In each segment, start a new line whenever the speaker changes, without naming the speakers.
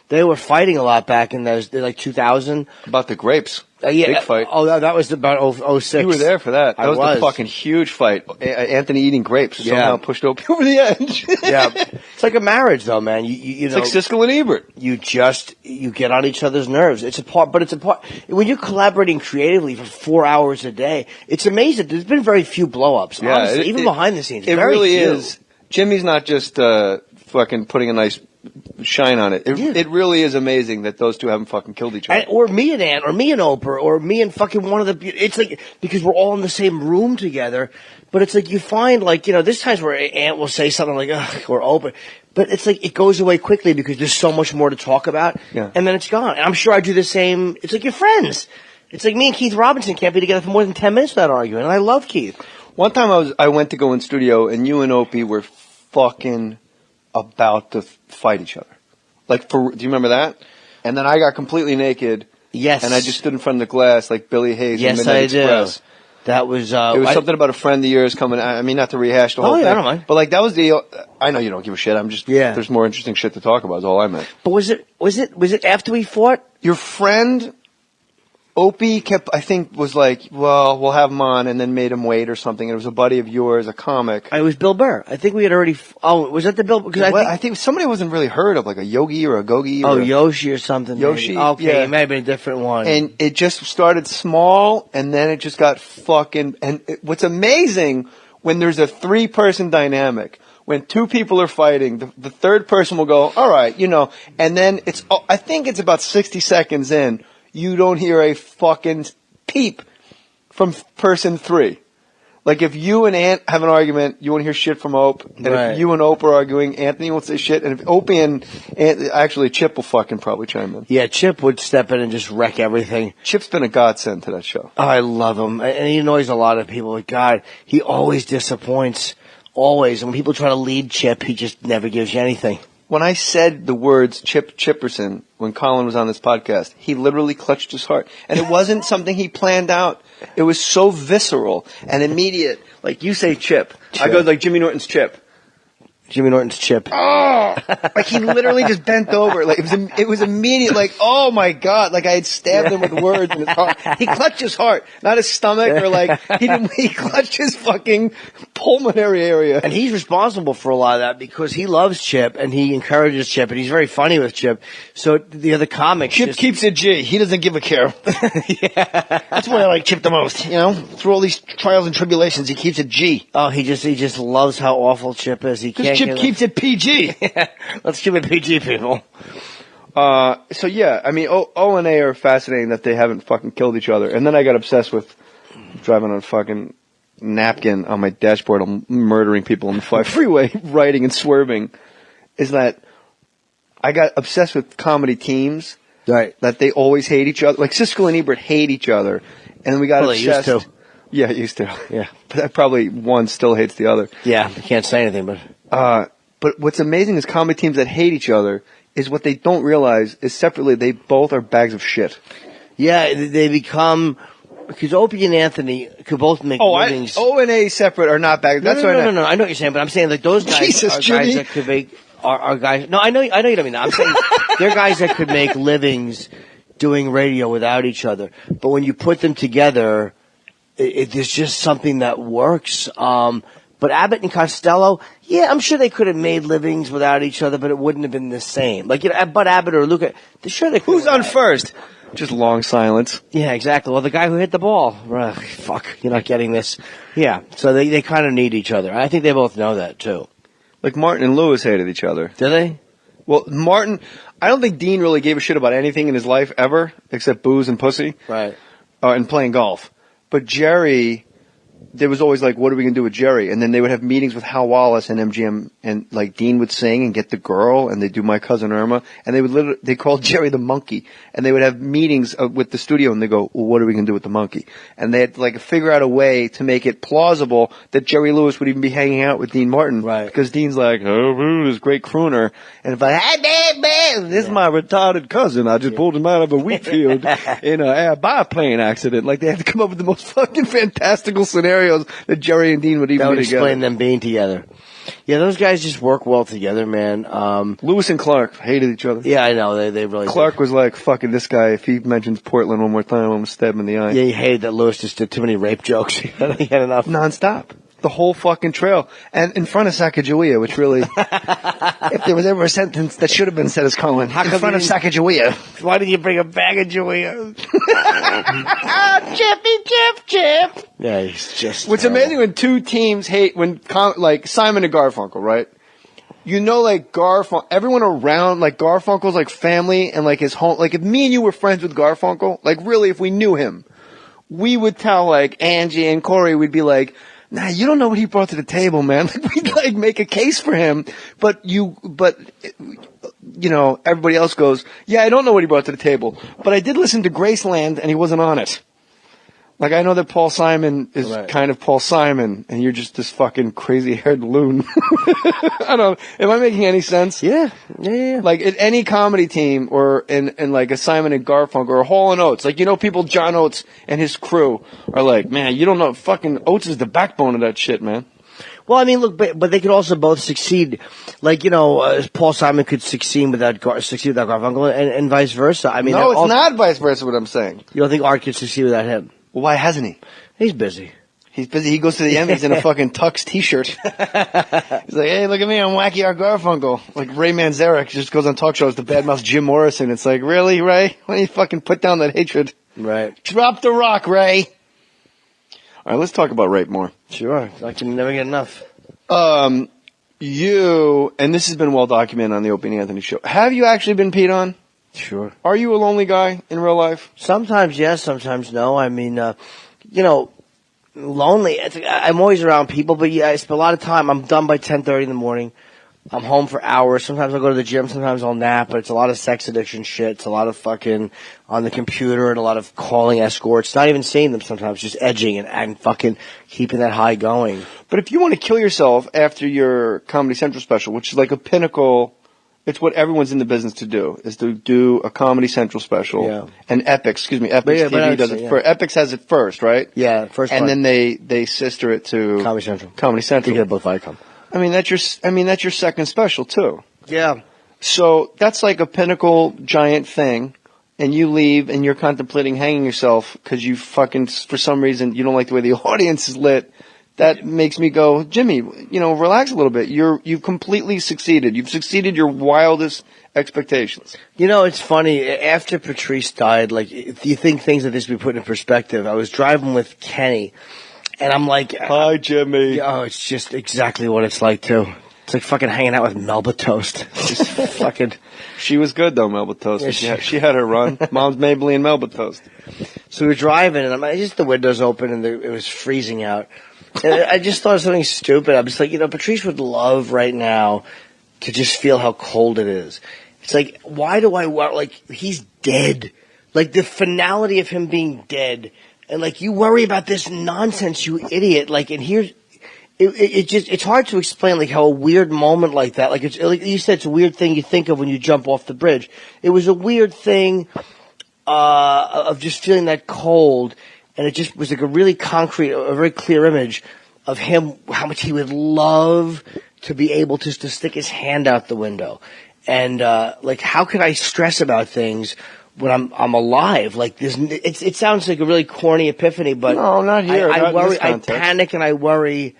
They were fighting a lot back in those, like 2000.
About the grapes.
Yeah.
Big fight.
Oh, that was about 06.
You were there for that. That was the fucking huge fight. Anthony eating grapes somehow pushed Opie over the edge.
Yeah. It's like a marriage, though, man. You know,
it's like Siskel and Ebert.
You get on each other's nerves. It's a part. When you're collaborating creatively for 4 hours a day, it's amazing. There's been very few blow-ups, honestly, even behind the scenes.
It really is. Jimmy's not just fucking putting a nice shine on it. It really is amazing that those two haven't fucking killed each other.
Or me and Ant, or me and Oprah, or me and fucking one of the... It's like, because we're all in the same room together, but it's like you find, like, you know, there's times where Ant will say something like, ugh, or Oprah, but it's like it goes away quickly because there's so much more to talk about, and then it's gone. And I'm sure I do the same. It's like your friends. It's like me and Keith Robinson can't be together for more than 10 minutes without arguing, and I love Keith.
One time I went to go in studio, and you and Opie were fucking about to fight each other. Like, do you remember that? And then I got completely naked.
Yes.
And I just stood in front of the glass like Billy Hayes in Midnight Express.
Do. That was...
it was something about a friend of yours coming... I mean, not to rehash the whole thing. I don't mind. But, like, that was the... I know you don't give a shit. I'm just... Yeah. There's more interesting shit to talk about is all I meant.
But was it after we fought?
Your friend... Opie I think, was like, well, we'll have him on, and then made him wait or something. It was a buddy of yours, a comic.
It was Bill Burr. I think we had already... was that the Bill... Because
I think somebody wasn't really heard of, like a Yogi or a Gogi.
Or Yoshi or something.
Yoshi.
Maybe. Okay, it may have been a different one.
And it just started small, and then it just got fucking... And what's amazing, when there's a 3-person dynamic, when 2 people are fighting, the third person will go, all right, you know, and then I think it's about 60 seconds in, you don't hear a fucking peep from person 3. Like, if you and Ant have an argument, you won't hear shit from Ope. And if you and Ope are arguing, Anthony won't say shit. And if Opie and actually Chip will fucking probably chime in.
Yeah, Chip would step in and just wreck everything.
Chip's been a godsend to that show.
Oh, I love him. And he annoys a lot of people. But God, he always disappoints. Always. And when people try to lead Chip, he just never gives you anything.
When I said the words Chip Chipperson when Colin was on this podcast, he literally clutched his heart. And it wasn't something he planned out. It was so visceral and immediate. Like, you say Chip. I go like Jimmy Norton's Chip.
Jimmy Norton's Chip.
Oh! Like, he literally just bent over. Like, it was immediate. Like, oh my God. Like, I had stabbed him with words in his heart. He clutched his heart, not his stomach, or like, he clutched his fucking pulmonary area.
And he's responsible for a lot of that because he loves Chip and he encourages Chip and he's very funny with Chip. So the other comics...
Chip keeps it G. He doesn't give a care.
Yeah.
That's why I like Chip the most, you know? Through all these trials and tribulations, he keeps it G.
Oh, he just loves how awful Chip is. He can't...
Chip keeps it PG.
Yeah. Let's keep it PG, people.
So yeah, I mean, O and A are fascinating that they haven't fucking killed each other. And then I got obsessed with driving on a fucking napkin on my dashboard, I'm murdering people on the freeway, writing and swerving. Is that I got obsessed with comedy teams.
Right.
That they always hate each other. Like Siskel and Ebert hate each other. And then we got obsessed.
They used to.
Yeah, used to.
Yeah.
But probably one still hates the other.
Yeah, I can't say anything, but...
But what's amazing is comedy teams that hate each other is what they don't realize is separately they both are bags of shit.
Yeah, they become... Because Opie and Anthony could both make livings...
O and A separate are not bags.
No, I know what you're saying, but I'm saying like those guys are guys that could make... Are guys... No, I know you don't mean that. I'm saying they're guys that could make livings doing radio without each other. But when you put them together, there's just something that works. But Abbott and Costello, yeah, I'm sure they could have made livings without each other, but it wouldn't have been the same. Like, you know, Bud Abbott or Luca, they're sure they could.
Who's on first? Just long silence.
Yeah, exactly. Well, the guy who hit the ball. Fuck, you're not getting this. Yeah, so they kind of need each other. I think they both know that, too.
Like Martin and Lewis hated each other.
Did they?
Well, Martin, I don't think Dean really gave a shit about anything in his life ever, except booze and pussy.
Right.
And playing golf. But Jerry... There was always like, what are we going to do with Jerry? And then they would have meetings with Hal Wallace and MGM, and like Dean would sing and get the girl, and they'd do My Cousin Irma, and they called Jerry the monkey, and they would have meetings with the studio, and they go, well, what are we going to do with the monkey? And they had to like figure out a way to make it plausible that Jerry Lewis would even be hanging out with Dean Martin.
Right.
Because Dean's like, oh, this great crooner. And it's like, hey, man, this is my retarded cousin. I just pulled him out of a wheat field in a biplane accident. Like, they had to come up with the most fucking fantastical scenarios that Jerry and Dean would even be together.
That would explain them being together. Yeah, those guys just work well together, man.
Lewis and Clark hated each other.
Yeah, I know. They really
Clark was like, fucking this guy, if he mentions Portland one more time, I'm going to stab him in the eye.
Yeah, he hated that Lewis just did too many rape jokes. He had enough.
Nonstop. The whole fucking trail. And in front of Sacagawea, which really, if there was ever a sentence that should have been said as Cohen, in front of Sacagawea.
Why did you bring a bag of Jawea?
Chip.
Yeah, he's just
What's amazing when two teams hate, like Simon and Garfunkel, right? You know, like Garfunkel, everyone around, like Garfunkel's like family and like his home, like if me and you were friends with Garfunkel, like really if we knew him, we would tell like Angie and Corey, we'd be like, nah, you don't know what he brought to the table, man. Like, we'd like make a case for him, but you know, everybody else goes, yeah, I don't know what he brought to the table, but I did listen to Graceland and he wasn't on it. Like, I know that Paul Simon is kind of Paul Simon, and you're just this fucking crazy-haired loon. I don't know. Am I making any sense?
Yeah.
Like, at any comedy team, or in like a Simon and Garfunkel, or Hall & Oates, like, you know, people, John Oates and his crew are like, man, you don't know, fucking Oates is the backbone of that shit, man.
Well, I mean, look, but they could also both succeed. Like, you know, Paul Simon could succeed without Garfunkel, and vice versa. I mean,
no, it's not vice versa what I'm saying.
You don't think Art could succeed without him?
Well, why hasn't he?
He's busy.
He's busy. He goes to the Emmys in a fucking Tux t-shirt. He's like, hey, look at me, I'm Wacky Art Garfunkel. Like Ray Manzarek just goes on talk shows to badmouth Jim Morrison. It's like, really, Ray? Why don't you fucking put down that hatred?
Right.
Drop the rock, Ray. All right, let's talk about rape more.
Sure. I can never get enough.
You, and this has been well documented on the Opie and Anthony show, have you actually been peed on?
Sure.
Are you a lonely guy in real life?
Sometimes yes, sometimes no. I mean, you know, lonely. I'm always around people, but yeah, I spend a lot of time. I'm done by 10:30 in the morning. I'm home for hours. Sometimes I'll go to the gym. Sometimes I'll nap. But it's a lot of sex addiction shit. It's a lot of fucking on the computer and a lot of calling escorts. Not even seeing them sometimes. Just edging and fucking keeping that high going.
But if you want to kill yourself after your Comedy Central special, which is like a pinnacle, it's what everyone's in the business to do, is to do a Comedy Central special.
Yeah.
And Epix TV does it first. Epix has it first, right?
Yeah, first.
And then they sister it to
Comedy Central.
Comedy Central.
You get both Viacom.
I mean, that's your second special too.
Yeah.
So that's like a pinnacle giant thing, and you leave and you're contemplating hanging yourself because you fucking, for some reason, you don't like the way the audience is lit. That makes me go, Jimmy, you know, relax a little bit. You've completely succeeded. You've succeeded your wildest expectations.
You know, it's funny. After Patrice died, like, if you think things like this be put in perspective, I was driving with Kenny, and I'm like,
hi, Jimmy.
Oh, it's just exactly what it's like, too. It's like fucking hanging out with Melba Toast. Just fucking.
She was good, though, Melba Toast.
Yeah,
she had her run. Mom's Maybelline Melba Toast.
So we were driving, and just the windows open, and it was freezing out. And I just thought of something stupid. I was like, you know, Patrice would love right now to just feel how cold it is. It's like, why do I want, like, he's dead. Like, the finality of him being dead. And, like, you worry about this nonsense, you idiot. Like, and here's, it's hard to explain, like, how a weird moment like that, like, it's, like you said, it's a weird thing you think of when you jump off the bridge. It was a weird thing, of just feeling that cold. And it just was like a really concrete, a very clear image of him, how much he would love to be able to stick his hand out the window. And, like, how could I stress about things when I'm alive? Like, it sounds like a really corny epiphany, but.
No, not here.
I worry, I panic and I worry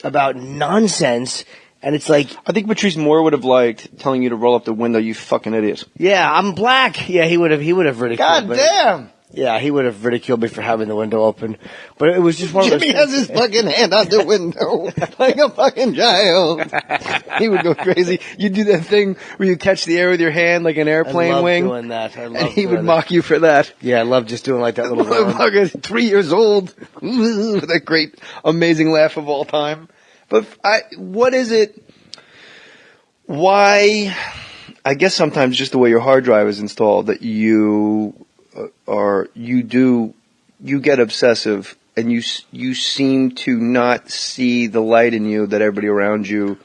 about nonsense. And it's like.
I think Patrice Mohr would have liked telling you to roll up the window, you fucking idiot.
Yeah, I'm black. Yeah, he would have ridiculed.
God damn!
Yeah, he would have ridiculed me for having the window open. But it was just one of those
Jimmy has his fucking hand out the window like a fucking child. He would go crazy. You do that thing where you catch the air with your hand like an airplane wing.
I love doing that.
And he would mock you for that.
Yeah, I love just doing like that little
motherfucker, 3 years old. That great, amazing laugh of all time. But what is it? Why? I guess sometimes just the way your hard drive is installed that you get obsessive and you seem to not see the light in you that everybody around you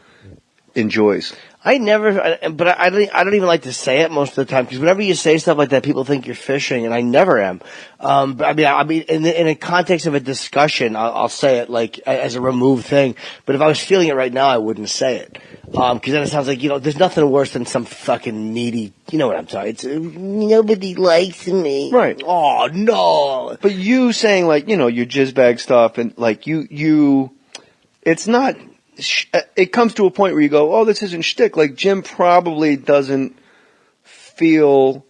enjoys.
I never, but I don't even like to say it most of the time because whenever you say stuff like that, people think you're fishing, and I never am. But I mean, in a context of a discussion, I'll say it like as a removed thing. But if I was feeling it right now, I wouldn't say it because then it sounds like there's nothing worse than some fucking needy. You know what I'm talking? It's nobody likes me,
right?
Oh no!
But you saying like your jizz bag stuff and like you, it's not. It comes to a point where you go, oh, this isn't shtick. Like Jim probably doesn't feel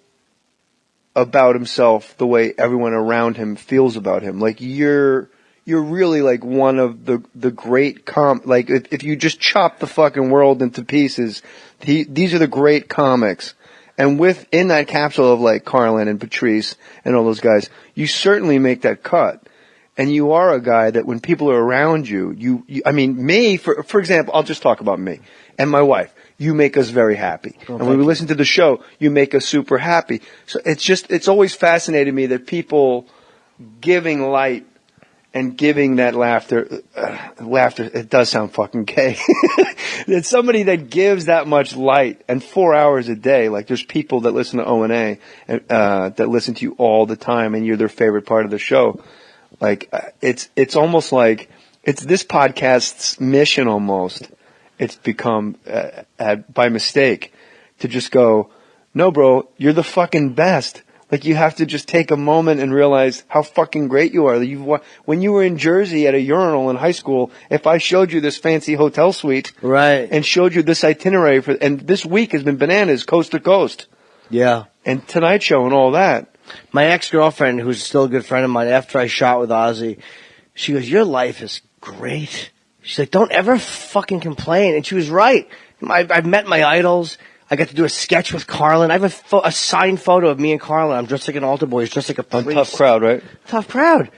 about himself the way everyone around him feels about him. Like you're really like one of the great like if you just chop the fucking world into pieces, these are the great comics. And within that capsule of like Carlin and Patrice and all those guys, you certainly make that cut. And you are a guy that when people are around you, I mean, me, for example, I'll just talk about me and my wife. You make us very happy.
Oh,
and when we listen to the show, you make us super happy. So it's always fascinated me that people giving light and giving that laughter, it does sound fucking gay. That somebody that gives that much light and 4 hours a day, like there's people that listen to O&A, that listen to you all the time and you're their favorite part of the show. Like, it's almost like, it's this podcast's mission almost. It's become, by mistake, to just go, no bro, you're the fucking best. Like you have to just take a moment and realize how fucking great you are. When you were in Jersey at a urinal in high school, if I showed you this fancy hotel suite.
Right.
And showed you this itinerary and this week has been bananas coast to coast.
Yeah.
And Tonight Show and all that.
My ex-girlfriend, who's still a good friend of mine, after I shot with Ozzy, she goes, your life is great. She's like, don't ever fucking complain. And she was right. I've met my idols. I got to do a sketch with Carlin. I have a signed photo of me and Carlin. I'm dressed like an altar boy. He's dressed like a priest.
Tough crowd, right?
Tough crowd.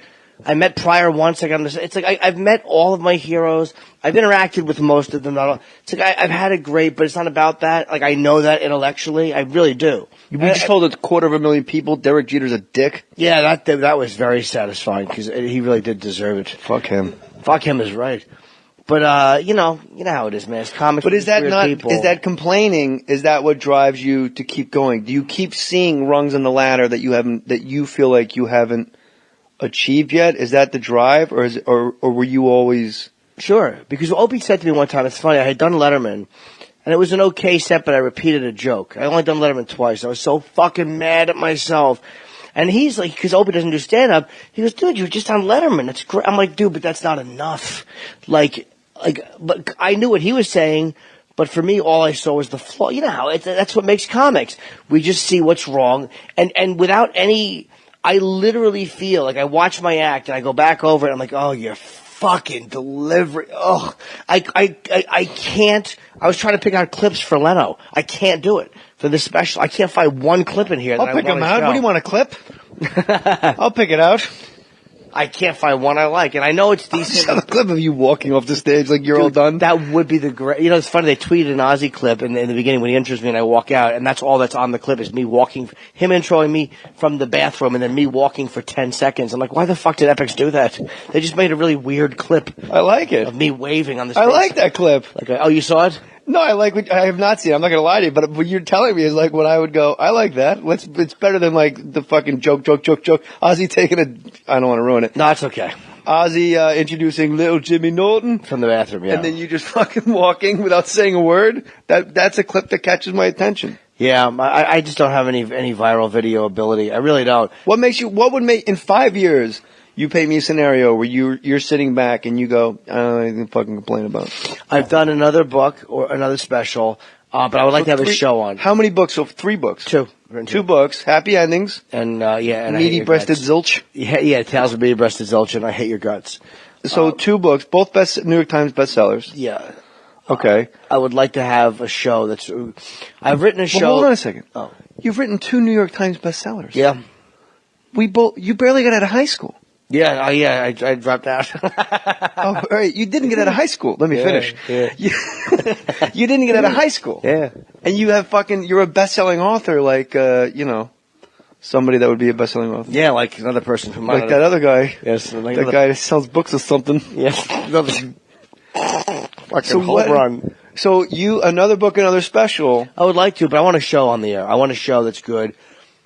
I met Pryor once. It's like I've met all of my heroes. I've interacted with most of them. It's like I've had it great, but it's not about that. Like I know that intellectually. I really do.
We just told 250,000 people Derek Jeter's a dick.
Yeah, that was very satisfying because he really did deserve it.
Fuck him.
Fuck him is right. But you know how it is, man. It's comics.
But is that not?
People.
Is that complaining? Is that what drives you to keep going? Do you keep seeing rungs on the ladder that you feel like you haven't achieved yet? Is that the drive, or were you always?
Sure, because Opie said to me one time, it's funny, I had done Letterman, and it was an okay set, but I repeated a joke. I only done Letterman twice. I was so fucking mad at myself. And he's like, because Opie doesn't do stand-up, he goes, dude, you were just on Letterman. That's great. I'm like, dude, but that's not enough. But I knew what he was saying, but for me, all I saw was the flaw. You know how, that's what makes comics. We just see what's wrong, and without any, I literally feel like I watch my act, and I go back over it, and I'm like, oh, you're fucking delivery. Oh, I can't. I was trying to pick out clips for Leno. I can't do it for this special. I can't find one clip in here.
I'll pick them out. What do you want, a clip? I'll pick it out.
I can't find one I like, and I know it's decent.
A clip of you walking off the stage like you're
Dude,
all done.
That would be the great. You know, it's funny. They tweeted an Ozzy clip in the beginning when he intros me, and I walk out, and that's all that's on the clip is me walking, him introing me from the bathroom, and then me walking for 10 seconds. I'm like, why the fuck did Epix do that? They just made a really weird clip.
I like it.
Of me waving on the stage.
I like that clip.
Like, oh, you saw it?
No, I have not seen it. I'm not going to lie to you, but what you're telling me is like when I would go, I like that. It's better than like the fucking joke. Ozzy taking I don't want to ruin it.
No, it's okay.
Ozzy introducing little Jimmy Norton.
From the bathroom, yeah.
And then you just fucking walking without saying a word. That's a clip that catches my attention.
Yeah, I just don't have any viral video ability. I really don't.
What would make, in 5 years, you paint me a scenario where you're sitting back and you go, I don't know anything to fucking complain about.
I've done another book or another special, but I would like to have a show on.
How many books? So 3 books.
2.
2 books. Happy endings.
And and
meaty-breasted zilch.
Yeah, Tales of Meaty-breasted zilch, and I Hate Your Guts.
So 2 books, both New York Times bestsellers.
Yeah.
Okay.
I would like to have a show that's. I've written a show.
Well, hold on a second.
Oh,
you've written 2 New York Times bestsellers.
Yeah.
You barely got out of high school.
Yeah, I dropped out.
Oh, all right. You didn't get out of high school. Let me finish.
Yeah.
You didn't get out of high school.
Yeah.
And you're a best-selling author like, somebody that would be a best-selling author.
Yeah, like another person from
like that other guy.
Yes.
That guy that sells books or something.
Yes. Fucking
So
home run.
So another book, another special.
I would like to, but I want a show on the air. I want a show that's good.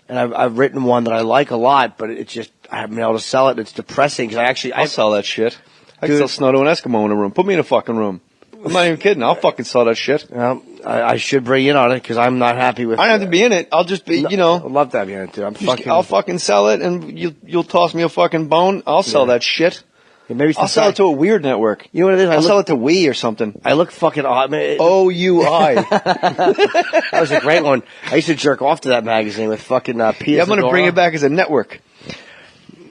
And I've written one that I like a lot, but it's just, I haven't been able to sell it. It's depressing because
I'll sell that shit. I can sell Snow to an Eskimo in a room. Put me in a fucking room. I'm not even kidding. I'll fucking sell that shit.
I should bring you in on it because I'm not happy with it.
I don't have to be in it. I'll just be, I'd
love to have you in it too.
I'll fucking sell it and you'll toss me a fucking bone. I'll sell that shit.
Yeah, maybe
I'll sell it to a weird network.
You know what it is?
I'll sell it to Wii or something.
I look fucking odd.
OUI.
That was a great one. I used to jerk off to that magazine with fucking Pia.
Yeah, I'm going to bring it back as a network.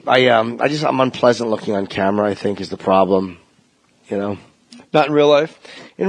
I'm unpleasant looking on camera, I think, is the problem. Not
in real life?
In real